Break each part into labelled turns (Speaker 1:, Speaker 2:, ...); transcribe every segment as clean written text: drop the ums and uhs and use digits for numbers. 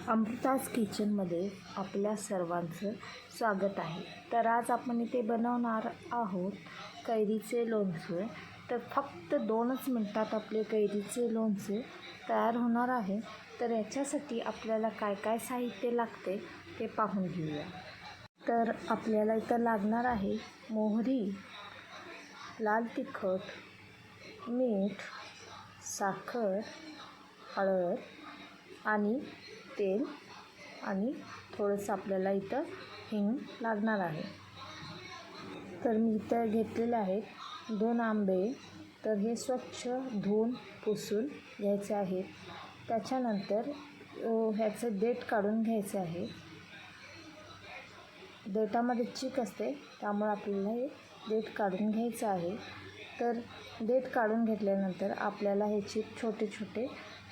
Speaker 1: अमृताज किचनमध्ये आपल्या सर्वांचं स्वागत आहे. तर आज आपण इथे बनवणार आहोत कैरीचे लोणचे. तर फक्त 2च मिनटात आपले कैरीचे लोणचे तयार होणार आहे. तर याच्यासाठी आपल्याला काय काय साहित्य लागते ते पाहून घेऊया. तर आपल्याला इथं लागणार आहे मोहरी, लाल तिखट, मीठ, साखर, हळद आणि तेल आणि थोडंसं आपल्याला इथं हिंग लागणार आहे. तर मी इथं घेतलेले आहेत 2 आंबे. तर हे स्वच्छ धुवून पुसून घ्यायचे आहेत. त्याच्यानंतर ह्याचं देठ काढून घ्यायचे आहे. देठामध्ये चीक असते त्यामुळे आपल्याला हे देठ काढून घ्यायचं आहे. तर देठ काढून घेतल्यानंतर आपल्याला ह्याचे छोटे छोटे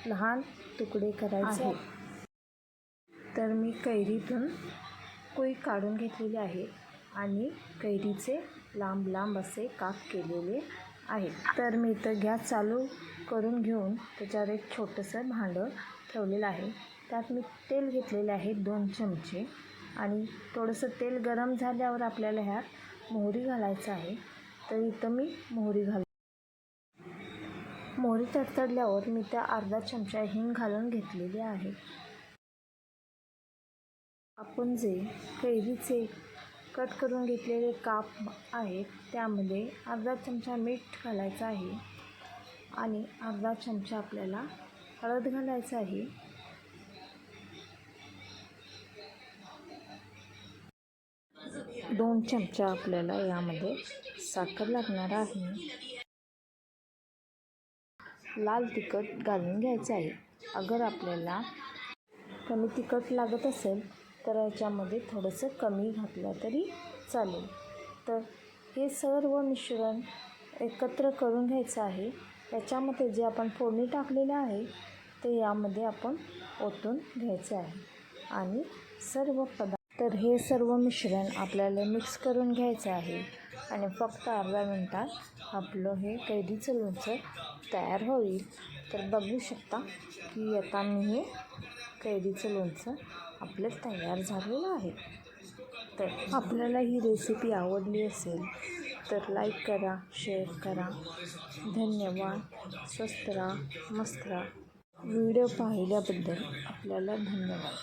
Speaker 1: लहान तुकडे करायचे आहेत. तर मी कैरीतून कोई काढून घेतलेले आहे आणि कैरीचे लांब लांब असे काप केलेले आहेत. तर मी इथं गॅस चालू करून घेऊन त्याच्यावर एक छोटंसं भांडं ठेवलेलं आहे. त्यात मी तेल घेतलेले आहे 2 चमचे आणि थोडंसं तेल गरम झाल्यावर आपल्याला ह्यात मोहरी घालायचं आहे. तर इथं मी मोहरी मोहरी तडतडल्यावर मी त्या अर्धा चमचा हिंग घालून घेतलेली आहे. आपण जे कैरीचे कट करून घेतलेले काप आहेत त्यामध्ये अर्धा चमचा मीठ घालायचं आहे आणि अर्धा चमचा आपल्याला हळद घालायचं आहे. दोन चमचा आपल्याला यामध्ये साखर लागणार आहे. लाल तिखट घालून घ्यायचं आहे. अगर आपल्याला कमी तिखट लागत असेल तर याच्यामध्ये थोडंसं कमी घातलं तरी चालेल. तर हे सर्व मिश्रण एकत्र करून घ्यायचं आहे. याच्यामध्ये जे आपण फोडणी टाकलेलं आहे ते यामध्ये आपण ओतून घ्यायचे आहे आणि तर हे सर्व मिश्रण आपल्याला मिक्स करून घ्यायचं आहे आणि फक्त अर्धा मिनटात आपलं हे कैरीचं लोणचं तयार होईल. तर बघू शकता की आता मी हे कैरीचं लोणचं आपलं तयार झालेलं आहे. तर आपल्याला ही रेसिपी आवडली असेल तर लाईक करा, शेअर करा. धन्यवाद. स्वस्त राहा, मस्त राहा. व्हिडिओ पाहिल्याबद्दल आपल्याला धन्यवाद.